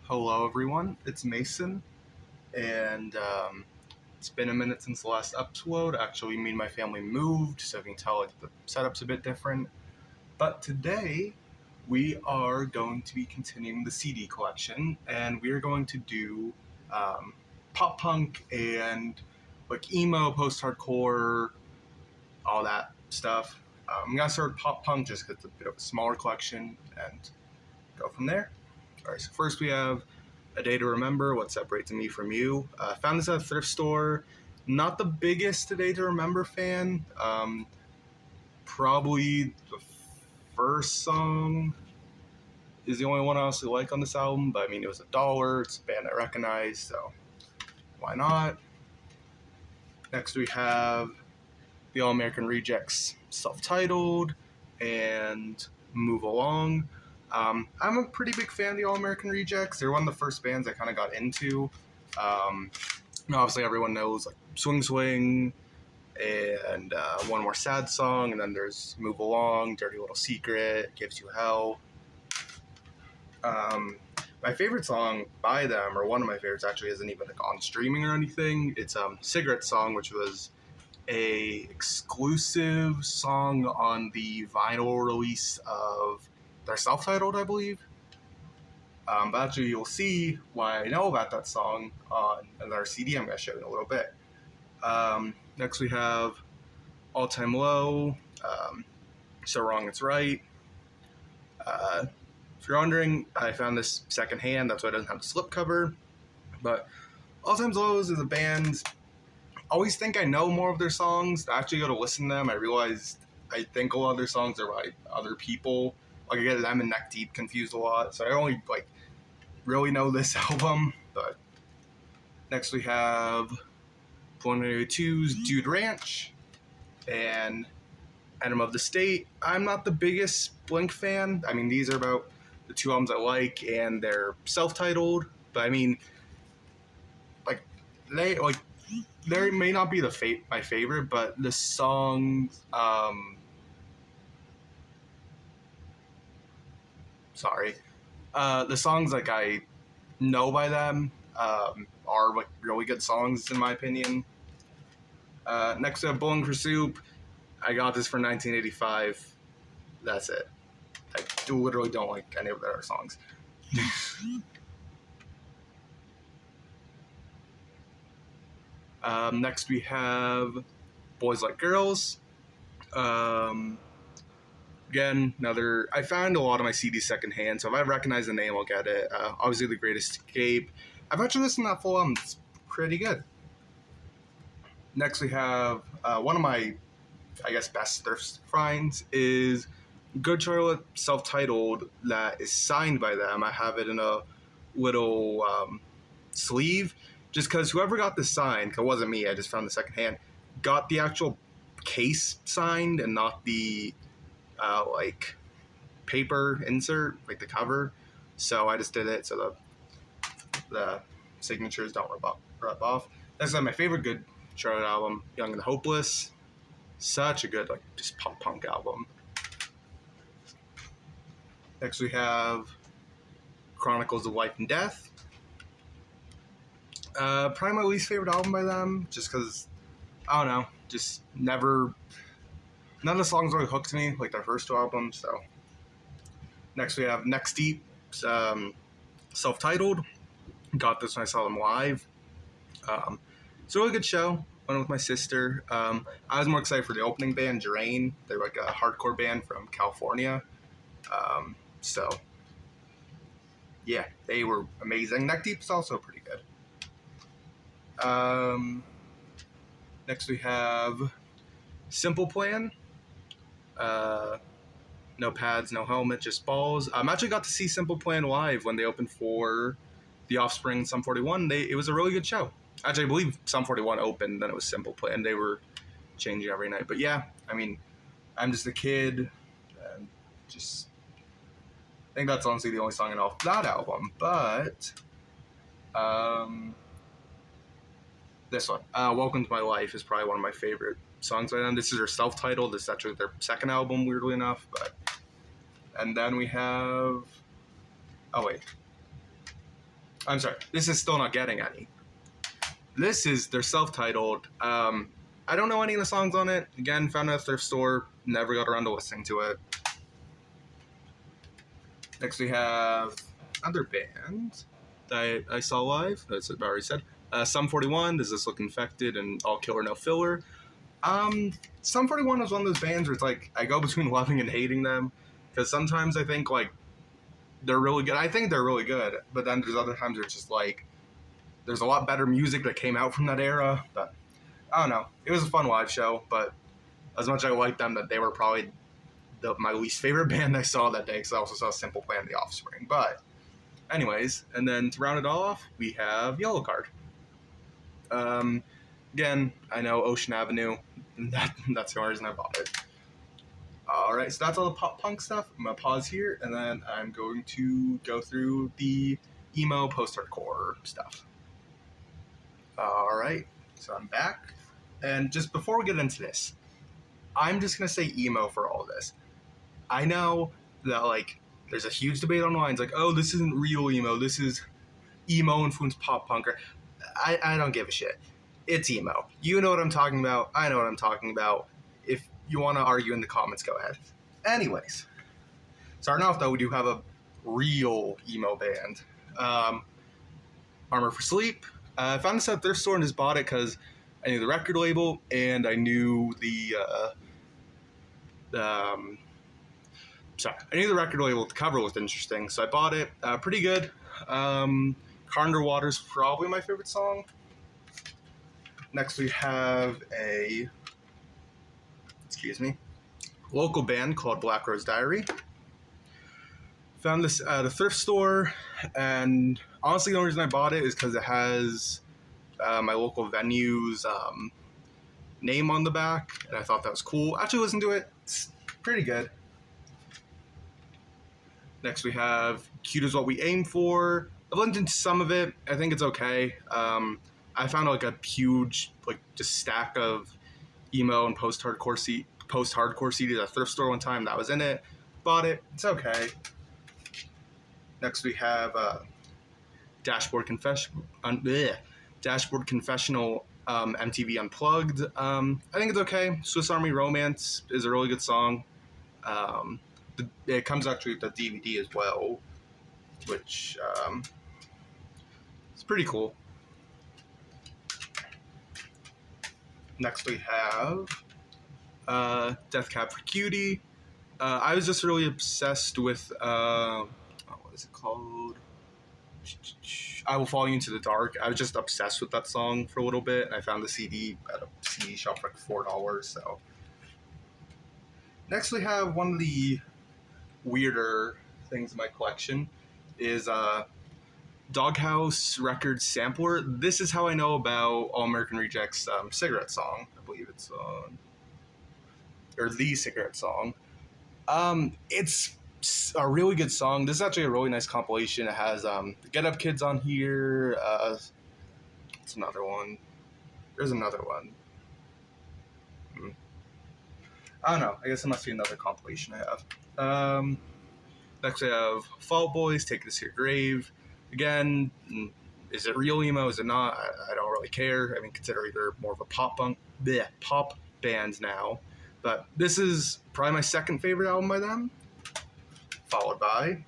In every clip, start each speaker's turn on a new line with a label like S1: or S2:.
S1: Hello, everyone. It's Mason, and it's been a minute since the last upload. Actually, me and my family moved, so you can tell the setup's a bit different. But today, we are going to be continuing the CD collection, and we are going to do pop punk and emo, post-hardcore, all that stuff. I'm gonna start with pop punk just because it's a bit of a smaller collection, and go from there. All right, so first we have A Day to Remember, What Separates Me from You. Found this at a thrift store. Not the biggest A Day to Remember fan. Probably the first song is the only one I honestly like on this album, but I mean, it was $1. It's a band I recognize, so why not? Next we have the All American Rejects self-titled and Move Along. I'm a pretty big fan of the All American Rejects. They're one of the first bands I kind of got into. Obviously, everyone knows Swing Swing and One More Sad Song, and then there's Move Along, Dirty Little Secret, Gives You Hell. My favorite song by them, or one of my favorites actually, isn't even on streaming or anything. It's Cigarette Song, which was a exclusive song on the vinyl release of their self-titled, I believe. But actually, you'll see why I know about that song on another CD I'm going to show you in a little bit. Next, we have All Time Low, So Wrong It's Right. If you're wondering, I found this secondhand. That's why it doesn't have the slipcover. But All Time Low is a band. I always think I know more of their songs. I actually go to listen to them. I realized I think a lot of their songs are by other people. I get them and Neck Deep confused a lot, so I only really know this album. But next we have Blink-182's Dude Ranch and Enema of the State. I'm not the biggest Blink fan. I mean, these are about the two albums I like, and they're self-titled. But I mean, they may not be my favorite, but the songs. The songs I know by them are really good songs in my opinion. Next we have Bowling for Soup. I got this for $19.85. That's it. I literally don't like any of their songs. Next we have Boys Like Girls. Again, I found a lot of my CDs secondhand, so if I recognize the name, I'll get it. Obviously, The Greatest Escape. I've actually listened to that full album. It's pretty good. Next, we have one of my, best thrift finds is Good Charlotte, self-titled, that is signed by them. I have it in a little sleeve, just because whoever got this signed, because it wasn't me, I just found the secondhand, got the actual case signed and not the paper insert, the cover. So I just did it so the signatures don't rub off. That's my favorite Good Charlotte album, Young and Hopeless. Such a good just pop punk album. Next we have Chronicles of Life and Death. Probably my least favorite album by them, just because I don't know, just never. None of the songs really hooked me like their first two albums. So next we have Neck Deep, self-titled. Got this when I saw them live. It's a really good show. Went with my sister. I was more excited for the opening band, Drain. They're a hardcore band from California. So yeah, they were amazing. Neck Deep's also pretty good. Next we have Simple Plan. No pads, no helmet, just balls. I actually got to see Simple Plan live when they opened for The Offspring, Sum 41. It was a really good show. Actually, I believe Sum 41 opened, then it was Simple Plan. They were changing every night. But yeah, I mean, I'm just a kid. And I think that's honestly the only song off that album. But this one, Welcome to My Life, is probably one of my favorite songs by them. This is their self-titled. This is actually their second album, weirdly enough. And then we have I'm sorry, this is Still Not Getting Any. This is their self-titled. I don't know any of the songs on it. Again, found it at a thrift store. Never got around to listening to it. Next we have another band that I saw live. That's what I already said. Sum 41, Does This Look Infected, and All Killer No Filler. Sum 41 is one of those bands where it's like, I go between loving and hating them. Because sometimes I think, like, they're really good. I think they're really good. But then there's other times where it's just like, there's a lot better music that came out from that era. But, I don't know. It was a fun live show. But as much as I liked them, that they were probably my least favorite band I saw that day. Because I also saw Simple Plan, The Offspring. But, anyways. And then to round it all off, we have Yellow Card. Again, I know Ocean Avenue. That's the only reason I bought it. Alright, so that's all the pop-punk stuff. I'm going to pause here, and then I'm going to go through the emo post-hardcore stuff. Alright, so I'm back. And just before we get into this, I'm just going to say emo for all of this. I know that, like, there's a huge debate online. It's like, oh, this isn't real emo. This is emo-influenced pop-punk. I don't give a shit. It's emo. You know what I'm talking about. I know what I'm talking about. If you want to argue in the comments, go ahead. Anyways, starting off though, we do have a real emo band. Armor for Sleep. I found this at a thrift store and just bought it because I knew the record label and I knew I knew the record label. The cover looked interesting, so I bought it. Pretty good. Car Underwater's probably my favorite song. Next we have a local band called Black Rose Diary. Found this at a thrift store, and honestly the only reason I bought it is because it has my local venue's name on the back, and I thought that was cool. Actually listened to it. It's pretty good. Next we have Cute Is What We Aim For. I've listened to some of it. I think it's okay. I found like a huge just stack of emo and post-hardcore CDs at a thrift store one time. That was in it. Bought it. It's okay. Next we have Dashboard Confessional MTV Unplugged. I think it's okay. Swiss Army Romance is a really good song. It comes actually with the DVD as well, which it's pretty cool. Next we have Death Cab for Cutie. I was just really obsessed with, what is it called? I Will Follow You Into the Dark. I was just obsessed with that song for a little bit, and I found the CD at a CD shop for like $4, so. Next we have one of the weirder things in my collection is Doghouse Records Sampler. This is how I know about All American Rejects' Cigarette Song. I believe it's or the Cigarette Song. It's a really good song. This is actually a really nice compilation. It has the Get Up Kids on here. It's another one. There's another one. I don't know. I guess it must be another compilation I have. Next we have Fall Out Boys, Take This to Your Grave. Again, is it real emo? Is it not? I don't really care. I mean, consider either more of a pop band now. But this is probably my second favorite album by them, followed by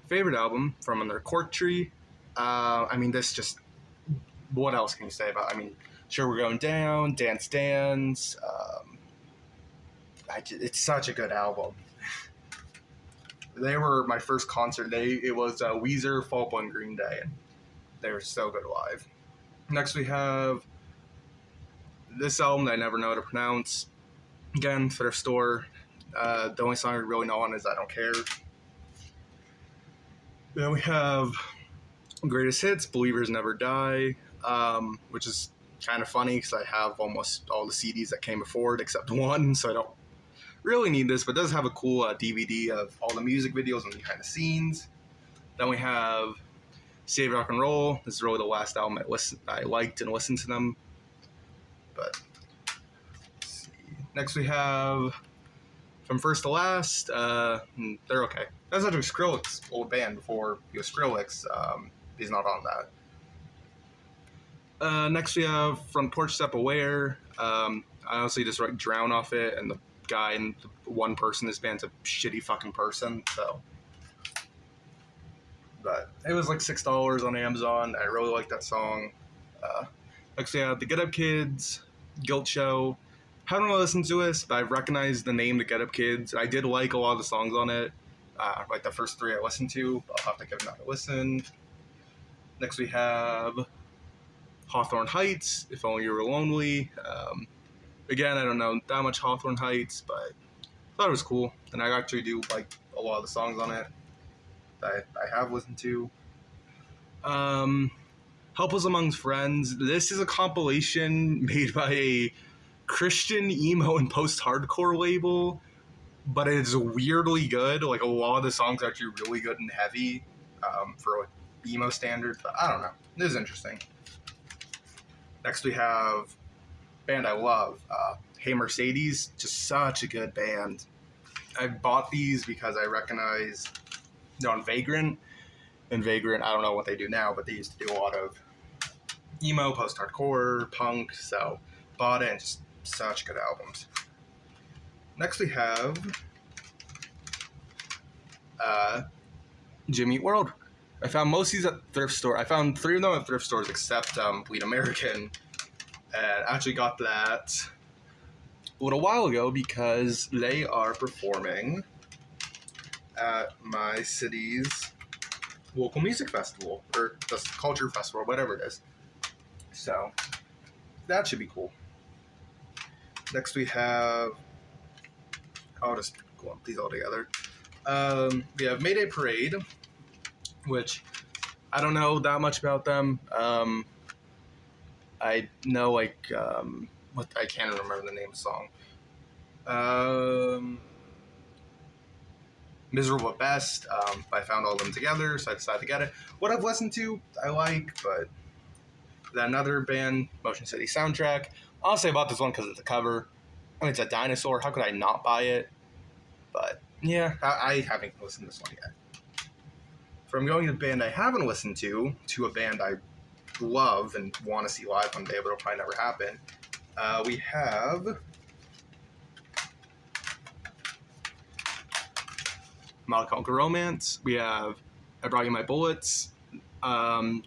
S1: favorite album from their Cork Tree. I mean, this just, what else can you say about? I mean, Sure We're Going Down, Dance Dance. It's such a good album. They were my first concert. It was Weezer, Fall Out Boy, and Green Day, and they were so good live. Next we have this album that I never know how to pronounce. Again, thrift store. The only song I really know on is I Don't Care. Then we have Greatest Hits, Believers Never Die, which is kind of funny because I have almost all the CDs that came before it except one, so I don't really need this, but it does have a cool DVD of all the music videos and behind the scenes. Then we have Save Rock and Roll. This is really the last album I liked and listened to them. But let's see. Next we have From First to Last. They're okay. That's actually Skrillex's old band before he was Skrillex. he's not on that. Next we have Front Porch Step Aware. I honestly just write Drown off it, and the guy and the one person in this band's a shitty fucking person, so. But it was like $6 on Amazon. I really like that song. Next we have The Get Up Kids, Guilt Show. Haven't really listened to this, but I've recognized the name The Get Up Kids. I did like a lot of the songs on it. Like the first 3 I listened to, but I'll have to give them a listen. Next we have Hawthorne Heights, If Only You Were Lonely. Again, I don't know that much Hawthorne Heights, but I thought it was cool. And I actually do like a lot of the songs on it that I have listened to. Helpless Amongst Friends. This is a compilation made by a Christian emo and post-hardcore label, but it's weirdly good. Like, a lot of the songs are actually really good and heavy for like emo standards, but I don't know. This is interesting. Next we have band I love, Hey Mercedes. Just such a good band. I bought these because I recognize they're on Vagrant, and Vagrant, I don't know what they do now, but they used to do a lot of emo, post-hardcore, punk, so bought it, and just such good albums. Next we have Jimmy Eat World. I found most of these at thrift store. I found 3 of them at thrift stores except Bleed American. And I actually got that a little while ago because they are performing at my city's local music festival, or the culture festival, whatever it is. So that should be cool. Next we have, I'll just lump these all together. We have Mayday Parade, which I don't know that much about them. I know I can't remember the name of the song. Miserable at Best. I found all of them together, so I decided to get it. What I've listened to, I like, but then another band, Motion City Soundtrack. Honestly, I bought this one because it's a cover. I mean, it's a dinosaur. How could I not buy it? But yeah, I haven't listened to this one yet. From going to a band I haven't listened to a band I love and want to see live one day, but it'll probably never happen. We have My Chemical Romance. We have I Brought You My Bullets.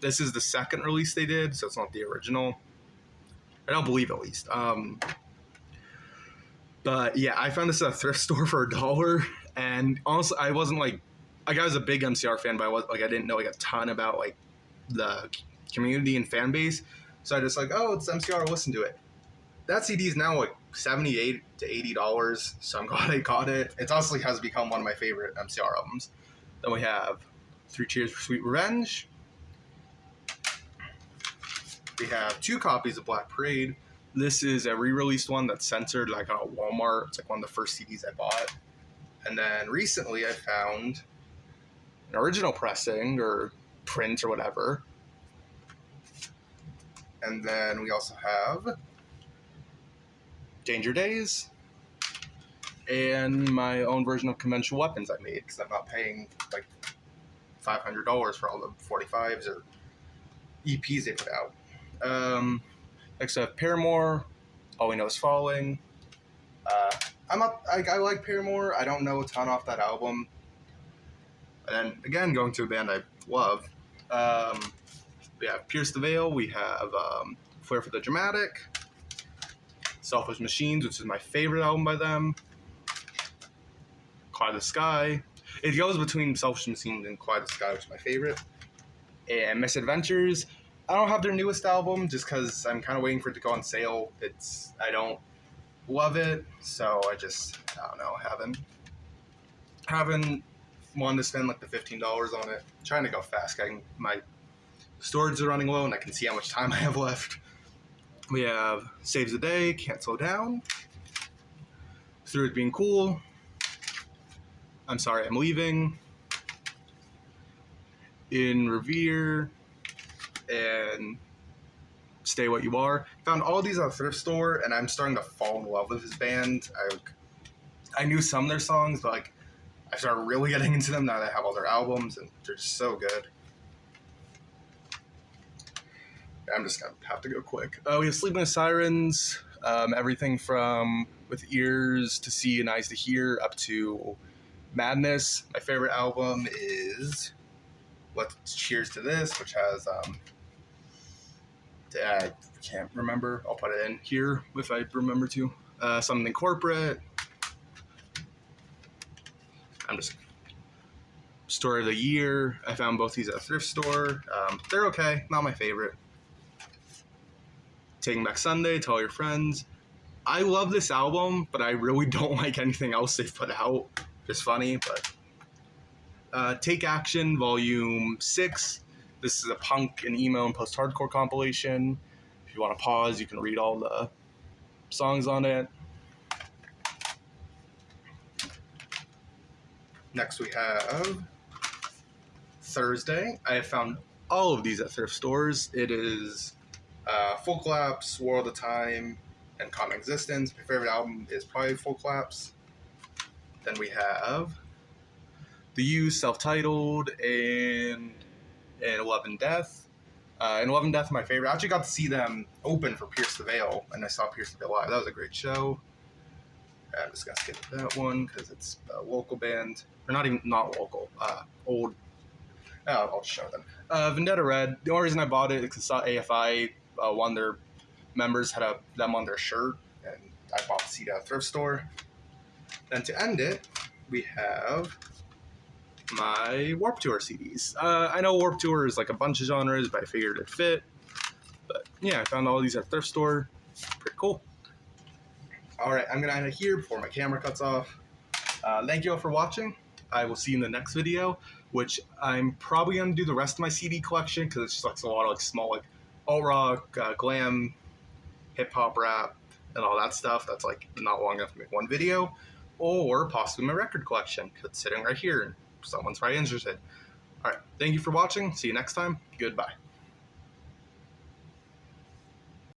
S1: This is the second release they did, so it's not the original. I don't believe, at least. But yeah, I found this at a thrift store for $1, and honestly, I wasn't like I was a big MCR fan, but I didn't know like a ton about like the community and fan base. So I just like, oh, it's MCR, I'll listen to it. That CD is now like $78 to $80, so I'm glad I got it. It honestly has become one of my favorite MCR albums. Then we have 3 Cheers for Sweet Revenge. We have 2 copies of Black Parade. This is a re-released one that's censored, like on Walmart. It's like one of the first CDs I bought. And then recently I found an original pressing or print or whatever. And then we also have Danger Days and my own version of Conventional Weapons I made because I'm not paying like $500 for all the 45s or EPs they put out. Next I have Paramore, All We Know Is Falling. I like Paramore. I don't know a ton off that album. And then again, going to a band I love. We have Pierce the Veil. We have Flair for the Dramatic. Selfish Machines, which is my favorite album by them. Cry the Sky. It goes between Selfish Machines and Cry the Sky, which is my favorite. And Misadventures. I don't have their newest album just because I'm kind of waiting for it to go on sale. I don't love it, so I don't know, haven't wanted to spend like the $15 on it. I'm trying to go fast. My storage is running low, and I can see how much time I have left. We have Saves the Day, Can't Slow Down, Through It Being Cool, I'm Sorry I'm Leaving, In Revere, and Stay What You Are. Found all these at a thrift store, and I'm starting to fall in love with this band. I knew some of their songs, but like I started really getting into them now that I have all their albums, and they're just so good. I'm just gonna have to go quick. We have Sleeping with Sirens, everything from With Ears to See and Eyes to Hear up to Madness. My favorite album is Let's Cheers to This, which has I can't remember. I'll put it in here if I remember to. Something Corporate. I'm just Story of the Year. I found both these at a thrift store. They're okay, not my favorite. Taking Back Sunday, Tell Your Friends. I love this album, but I really don't like anything else they've put out. It's funny, but Take Action, Volume 6. This is a punk and emo and post-hardcore compilation. If you want to pause, you can read all the songs on it. Next we have Thursday. I have found all of these at thrift stores. It is Full Collapse, War of the Time, and Common Existence. My favorite album is probably Full Collapse. Then we have The Used, Self-Titled, and Love and Death. And Love and Death are my favorite. I actually got to see them open for Pierce the Veil, and I saw Pierce the Veil live. That was a great show. I'm just going to skip that one because it's a local band. Or not local, old. I'll just show them. Vendetta Red. The only reason I bought it is because I saw AFI, one of their members had them on their shirt, and I bought the CD at a thrift store. Then to end it, we have my Warped Tour CDs. I know Warped Tour is like a bunch of genres, but I figured it'd fit. But yeah, I found all these at a thrift store. Pretty cool. Alright, I'm going to end it here before my camera cuts off. Thank you all for watching. I will see you in the next video, which I'm probably going to do the rest of my CD collection because it's just like a lot of like small like alt-rock, glam, hip-hop rap, and all that stuff. That's like not long enough to make one video. Or possibly my record collection because it's sitting right here and someone's probably interested. Alright, thank you for watching. See you next time. Goodbye.